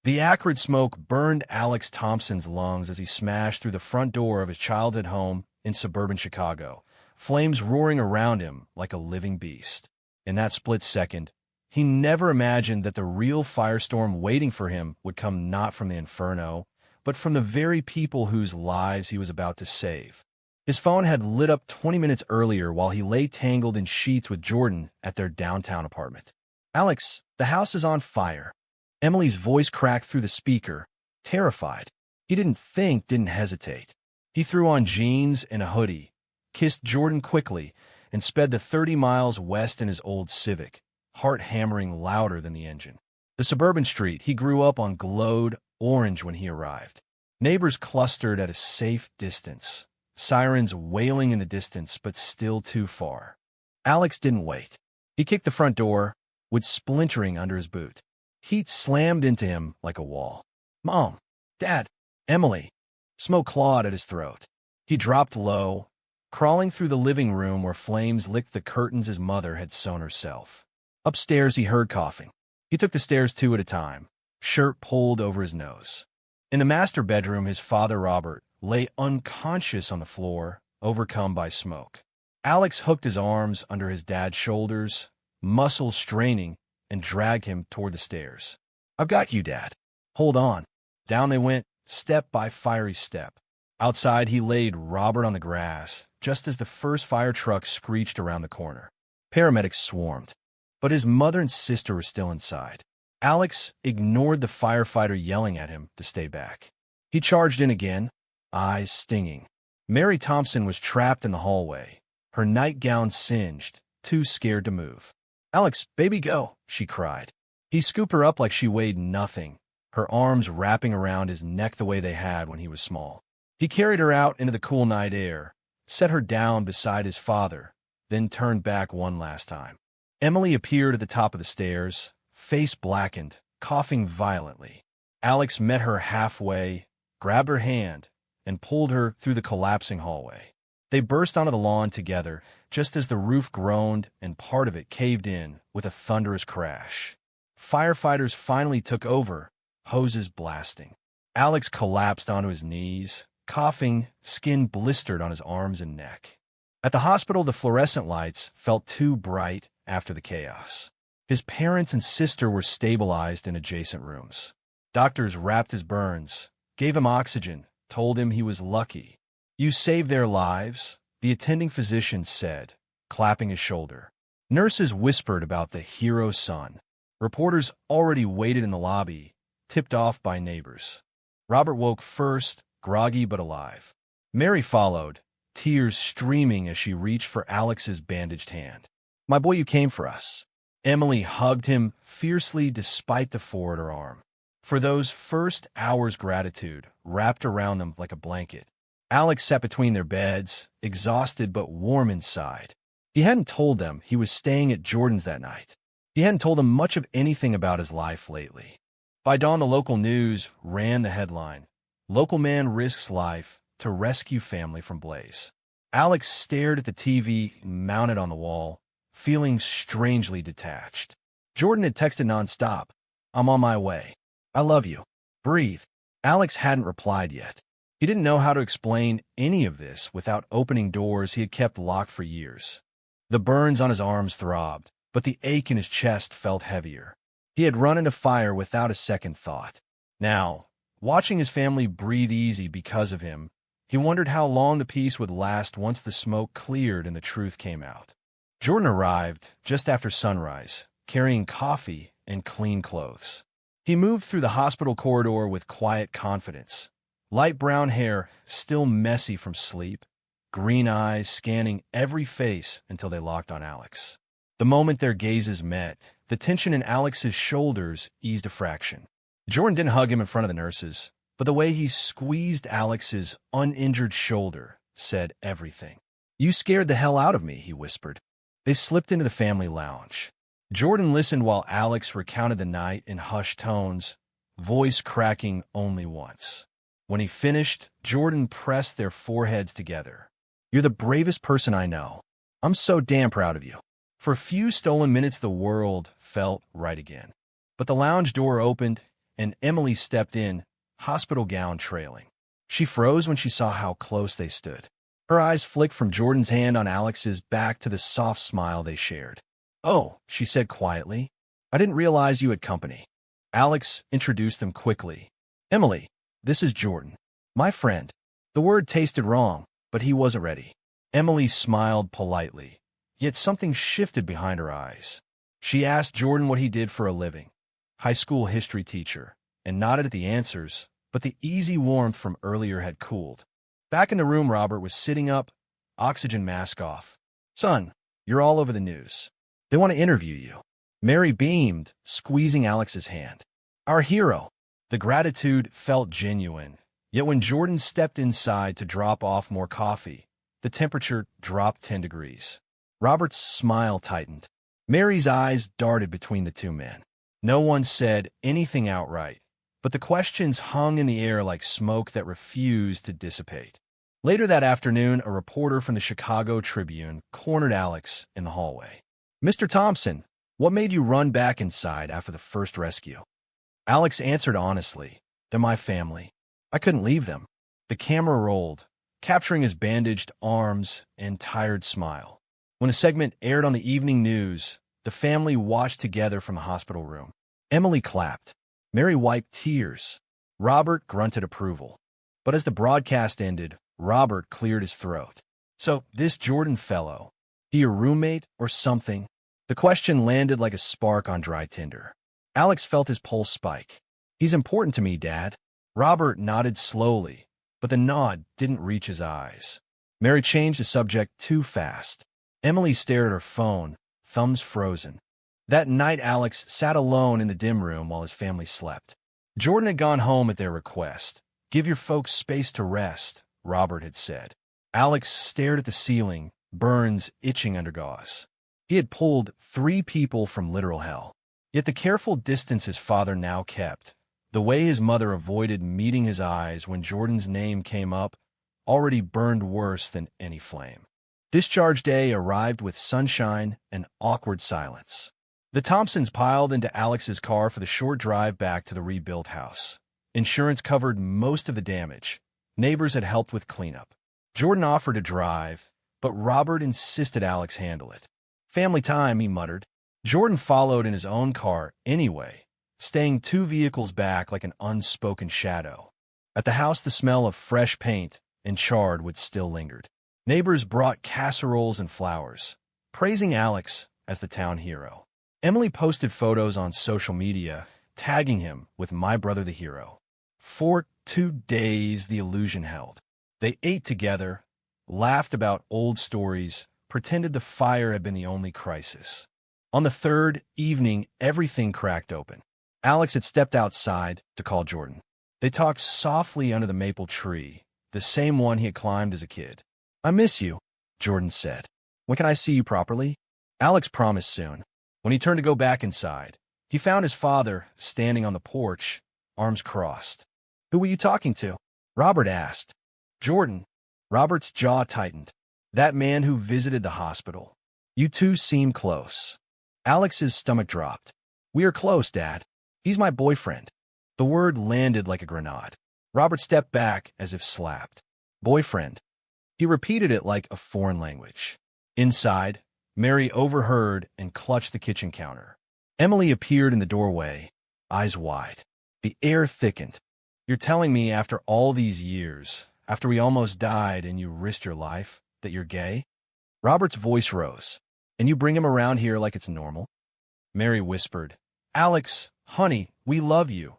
The acrid smoke burned Alex Thompson's lungs as he smashed through the front door of his childhood home in suburban Chicago, flames roaring around him like a living beast. In that split second, he never imagined that the real firestorm waiting for him would come not from the inferno, but from the very people whose lives he was about to save. His phone had lit up 20 minutes earlier while he lay tangled in sheets with Jordan at their downtown apartment. "Alex, the house is on fire." Emily's voice cracked through the speaker, terrified. He didn't hesitate. He threw on jeans and a hoodie, kissed Jordan quickly, and sped the 30 miles west in his old Civic, heart hammering louder than the engine. The suburban street he grew up on glowed orange when he arrived. Neighbors clustered at a safe distance, sirens wailing in the distance but still too far. Alex didn't wait. He kicked the front door, wood splintering under his boot. Heat slammed into him like a wall. "Mom! Dad! Emily!" Smoke clawed at his throat. He dropped low, crawling through the living room where flames licked the curtains his mother had sewn herself. Upstairs he heard coughing. He took the stairs 2 at a time, shirt pulled over his nose. In the master bedroom, his father, Robert, lay unconscious on the floor, overcome by smoke. Alex hooked his arms under his dad's shoulders, muscles straining, and dragged him toward the stairs. "I've got you, Dad. Hold on." Down they went, step by fiery step. Outside, he laid Robert on the grass, just as the first fire truck screeched around the corner. Paramedics swarmed, but his mother and sister were still inside. Alex ignored the firefighter yelling at him to stay back. He charged in again, eyes stinging. Mary Thompson was trapped in the hallway, her nightgown singed, too scared to move. "Alex, baby, go," she cried. He scooped her up like she weighed nothing, her arms wrapping around his neck the way they had when he was small. He carried her out into the cool night air, set her down beside his father, then turned back one last time. Emily appeared at the top of the stairs, face blackened, coughing violently. Alex met her halfway, grabbed her hand, and pulled her through the collapsing hallway. They burst onto the lawn together, just as the roof groaned and part of it caved in with a thunderous crash. Firefighters finally took over, hoses blasting. Alex collapsed onto his knees, coughing, skin blistered on his arms and neck. At the hospital, the fluorescent lights felt too bright after the chaos. His parents and sister were stabilized in adjacent rooms. Doctors wrapped his burns, gave him oxygen, told him he was lucky. "You saved their lives," the attending physician said, clapping his shoulder. Nurses whispered about the hero's son. Reporters already waited in the lobby, tipped off by neighbors. Robert woke first, groggy but alive. Mary followed, tears streaming as she reached for Alex's bandaged hand. "My boy, you came for us." Emily hugged him fiercely despite the four at her arm. For those first hours, gratitude wrapped around them like a blanket. Alex sat between their beds, exhausted but warm inside. He hadn't told them he was staying at Jordan's that night. He hadn't told them much of anything about his life lately. By dawn, the local news ran the headline, "Local man risks life to rescue family from blaze." Alex stared at the TV mounted on the wall, feeling strangely detached. Jordan had texted nonstop, "I'm on my way. I love you. Breathe." Alex hadn't replied yet. He didn't know how to explain any of this without opening doors he had kept locked for years. The burns on his arms throbbed, but the ache in his chest felt heavier. He had run into fire without a second thought. Now, watching his family breathe easy because of him, he wondered how long the peace would last once the smoke cleared and the truth came out. Jordan arrived just after sunrise, carrying coffee and clean clothes. He moved through the hospital corridor with quiet confidence. Light brown hair, still messy from sleep, green eyes scanning every face until they locked on Alex. The moment their gazes met, the tension in Alex's shoulders eased a fraction. Jordan didn't hug him in front of the nurses, but the way he squeezed Alex's uninjured shoulder said everything. "You scared the hell out of me," he whispered. They slipped into the family lounge. Jordan listened while Alex recounted the night in hushed tones, voice cracking only once. When he finished, Jordan pressed their foreheads together. "You're the bravest person I know. I'm so damn proud of you." For a few stolen minutes, the world felt right again. But the lounge door opened, and Emily stepped in, hospital gown trailing. She froze when she saw how close they stood. Her eyes flicked from Jordan's hand on Alex's back to the soft smile they shared. "Oh," she said quietly. "I didn't realize you had company." Alex introduced them quickly. "Emily, this is Jordan. My friend." The word tasted wrong, but he wasn't ready. Emily smiled politely, yet something shifted behind her eyes. She asked Jordan what he did for a living. High school history teacher, and nodded at the answers, but the easy warmth from earlier had cooled. Back in the room, Robert was sitting up, oxygen mask off. "Son, you're all over the news. They want to interview you." Mary beamed, squeezing Alex's hand. "Our hero." The gratitude felt genuine, yet when Jordan stepped inside to drop off more coffee, the temperature dropped 10 degrees. Robert's smile tightened. Mary's eyes darted between the two men. No one said anything outright, but the questions hung in the air like smoke that refused to dissipate. Later that afternoon, a reporter from the Chicago Tribune cornered Alex in the hallway. "Mr. Thompson, what made you run back inside after the first rescue?" Alex answered honestly, "They're my family. I couldn't leave them." The camera rolled, capturing his bandaged arms and tired smile. When a segment aired on the evening news, the family watched together from the hospital room. Emily clapped. Mary wiped tears. Robert grunted approval. But as the broadcast ended, Robert cleared his throat. "So, this Jordan fellow, he your roommate or something?" The question landed like a spark on dry tinder. Alex felt his pulse spike. "He's important to me, Dad." Robert nodded slowly, but the nod didn't reach his eyes. Mary changed the subject too fast. Emily stared at her phone, thumbs frozen. That night, Alex sat alone in the dim room while his family slept. Jordan had gone home at their request. "Give your folks space to rest," Robert had said. Alex stared at the ceiling, burns itching under gauze. He had pulled 3 people from literal hell. Yet the careful distance his father now kept, the way his mother avoided meeting his eyes when Jordan's name came up, already burned worse than any flame. Discharge day arrived with sunshine and awkward silence. The Thompsons piled into Alex's car for the short drive back to the rebuilt house. Insurance covered most of the damage. Neighbors had helped with cleanup. Jordan offered to drive, but Robert insisted Alex handle it. "Family time," he muttered. Jordan followed in his own car anyway, staying 2 vehicles back like an unspoken shadow. At the house, the smell of fresh paint and charred wood still lingered. Neighbors brought casseroles and flowers, praising Alex as the town hero. Emily posted photos on social media, tagging him with "My brother the hero." For 2 days, the illusion held. They ate together, laughed about old stories, pretended the fire had been the only crisis. On the 3rd evening, everything cracked open. Alex had stepped outside to call Jordan. They talked softly under the maple tree, the same one he had climbed as a kid. "I miss you," Jordan said. "When can I see you properly?" Alex promised soon. When he turned to go back inside, he found his father standing on the porch, arms crossed. "Who were you talking to?" Robert asked. "Jordan." Robert's jaw tightened. "That man who visited the hospital. You two seem close." Alex's stomach dropped. "We are close, Dad. He's my boyfriend." The word landed like a grenade. Robert stepped back as if slapped. "Boyfriend." He repeated it like a foreign language. Inside, Mary overheard and clutched the kitchen counter. Emily appeared in the doorway, eyes wide. The air thickened. "You're telling me after all these years, after we almost died and you risked your life, that you're gay?" Robert's voice rose. "And you bring him around here like it's normal?" Mary whispered, "Alex, honey, we love you.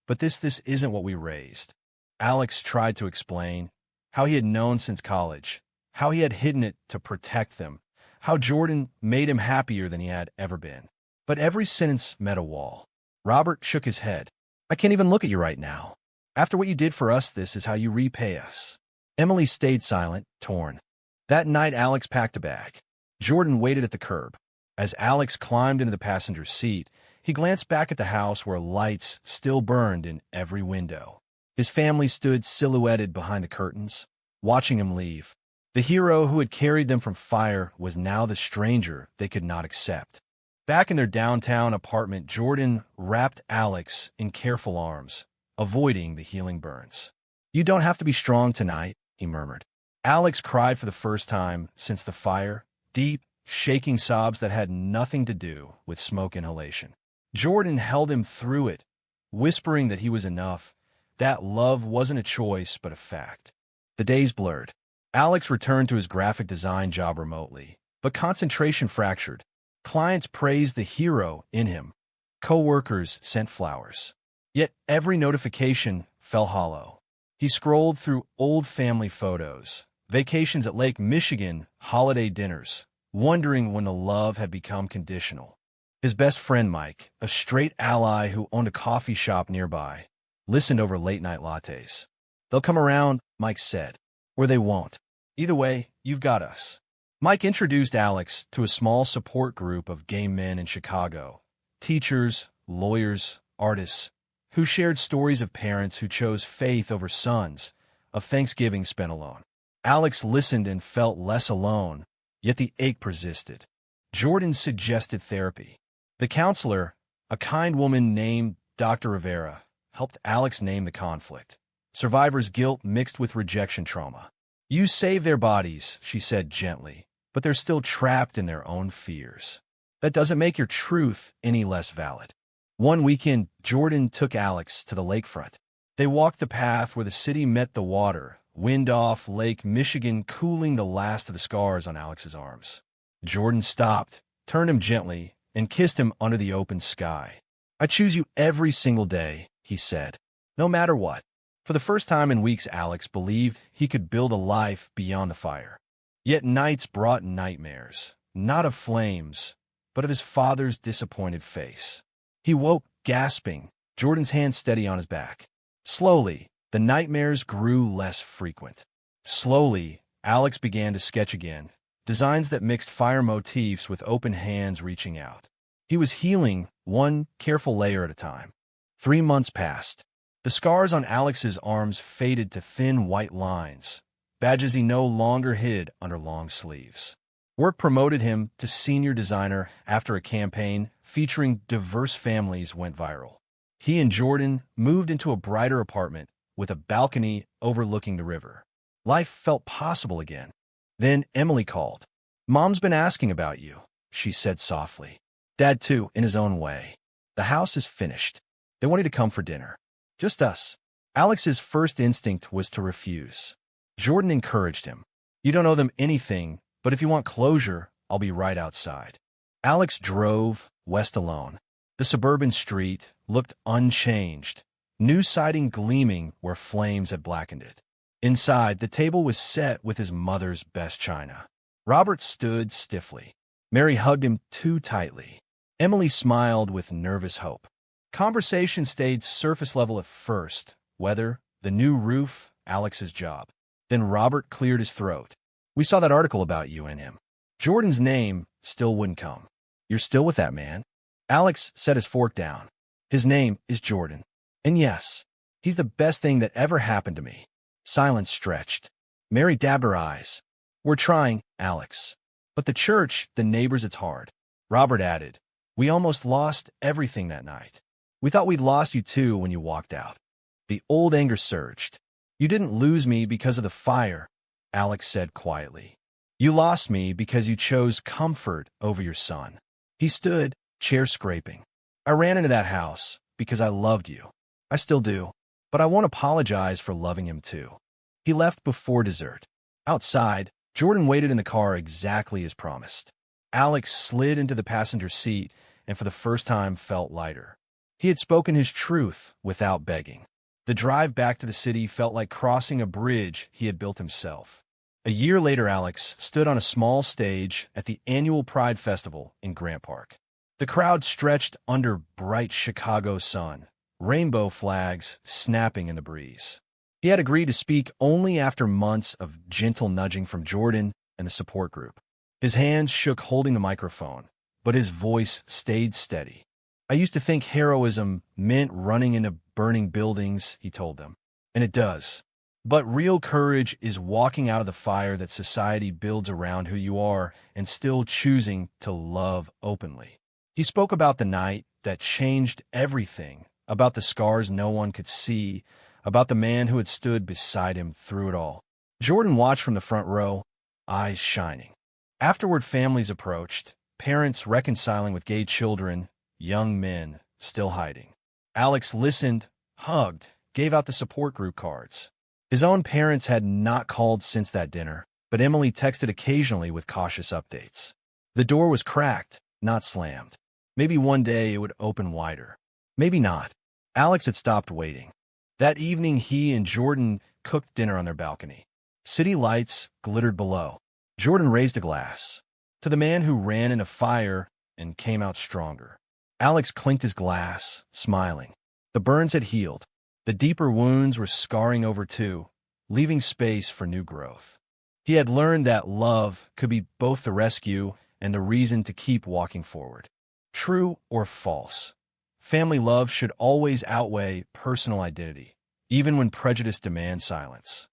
But this isn't what we raised." Alex tried to explain how he had known since college, how he had hidden it to protect them, how Jordan made him happier than he had ever been. But every sentence met a wall. Robert shook his head. "I can't even look at you right now. After what you did for us, this is how you repay us." Emily stayed silent, torn. That night, Alex packed a bag. Jordan waited at the curb. As Alex climbed into the passenger seat, he glanced back at the house where lights still burned in every window. His family stood silhouetted behind the curtains, watching him leave. The hero who had carried them from fire was now the stranger they could not accept. Back in their downtown apartment, Jordan wrapped Alex in careful arms, avoiding the healing burns. "You don't have to be strong tonight," he murmured. Alex cried for the first time since the fire, deep, shaking sobs that had nothing to do with smoke inhalation. Jordan held him through it, whispering that he was enough, that love wasn't a choice but a fact. The days blurred. Alex returned to his graphic design job remotely, but concentration fractured. Clients praised the hero in him. Co-workers sent flowers. Yet every notification fell hollow. He scrolled through old family photos, vacations at Lake Michigan, holiday dinners, wondering when the love had become conditional. His best friend Mike, a straight ally who owned a coffee shop nearby, listened over late-night lattes. "They'll come around," Mike said, "or they won't. Either way, you've got us." Mike introduced Alex to a small support group of gay men in Chicago, teachers, lawyers, artists, who shared stories of parents who chose faith over sons, of Thanksgiving spent alone. Alex listened and felt less alone, yet the ache persisted. Jordan suggested therapy. The counselor, a kind woman named Dr. Rivera, helped Alex name the conflict. Survivor's guilt mixed with rejection trauma. "You save their bodies," she said gently, "but they're still trapped in their own fears. That doesn't make your truth any less valid." One weekend, Jordan took Alex to the lakefront. They walked the path where the city met the water, wind off Lake Michigan cooling the last of the scars on Alex's arms. Jordan stopped, turned him gently, and kissed him under the open sky. "I choose you every single day," he said, "no matter what." For the first time in weeks, Alex believed he could build a life beyond the fire. Yet nights brought nightmares, not of flames, but of his father's disappointed face. He woke, gasping, Jordan's hand steady on his back. Slowly, the nightmares grew less frequent. Slowly, Alex began to sketch again, designs that mixed fire motifs with open hands reaching out. He was healing, one careful layer at a time. 3 months passed. The scars on Alex's arms faded to thin white lines, badges he no longer hid under long sleeves. Work promoted him to senior designer after a campaign featuring diverse families went viral. He and Jordan moved into a brighter apartment with a balcony overlooking the river. Life felt possible again. Then Emily called. "Mom's been asking about you," she said softly. "Dad, too, in his own way. The house is finished. They want you to come for dinner. Just us." Alex's first instinct was to refuse. Jordan encouraged him. "You don't owe them anything, but if you want closure, I'll be right outside." Alex drove west alone. The suburban street looked unchanged, new siding gleaming where flames had blackened it. Inside, the table was set with his mother's best china. Robert stood stiffly. Mary hugged him too tightly. Emily smiled with nervous hope. Conversation stayed surface level at first. Weather, the new roof, Alex's job. Then Robert cleared his throat. "We saw that article about you and him." Jordan's name still wouldn't come. "You're still with that man?" Alex set his fork down. "His name is Jordan. And yes, he's the best thing that ever happened to me." Silence stretched. Mary dabbed her eyes. "We're trying, Alex. But the church, the neighbors, it's hard." Robert added, "We almost lost everything that night. We thought we'd lost you too when you walked out." The old anger surged. "You didn't lose me because of the fire," Alex said quietly. "You lost me because you chose comfort over your son." He stood, chair scraping. "I ran into that house because I loved you. I still do. But I won't apologize for loving him too." He left before dessert. Outside, Jordan waited in the car exactly as promised. Alex slid into the passenger seat and for the first time felt lighter. He had spoken his truth without begging. The drive back to the city felt like crossing a bridge he had built himself. A year later, Alex stood on a small stage at the annual Pride Festival in Grant Park. The crowd stretched under bright Chicago sun, rainbow flags snapping in the breeze. He had agreed to speak only after months of gentle nudging from Jordan and the support group. His hands shook holding the microphone, but his voice stayed steady. "I used to think heroism meant running into burning buildings," he told them, "and it does. But real courage is walking out of the fire that society builds around who you are and still choosing to love openly." He spoke about the night that changed everything, about the scars no one could see, about the man who had stood beside him through it all. Jordan watched from the front row, eyes shining. Afterward, families approached, parents reconciling with gay children, young men still hiding. Alex listened, hugged, gave out the support group cards. His own parents had not called since that dinner, but Emily texted occasionally with cautious updates. The door was cracked, not slammed. Maybe one day it would open wider. Maybe not. Alex had stopped waiting. That evening, he and Jordan cooked dinner on their balcony. City lights glittered below. Jordan raised a glass to the man who ran in a fire and came out stronger. Alex clinked his glass, smiling. The burns had healed. The deeper wounds were scarring over too, leaving space for new growth. He had learned that love could be both the rescue and the reason to keep walking forward. True or false? Family love should always outweigh personal identity, even when prejudice demands silence.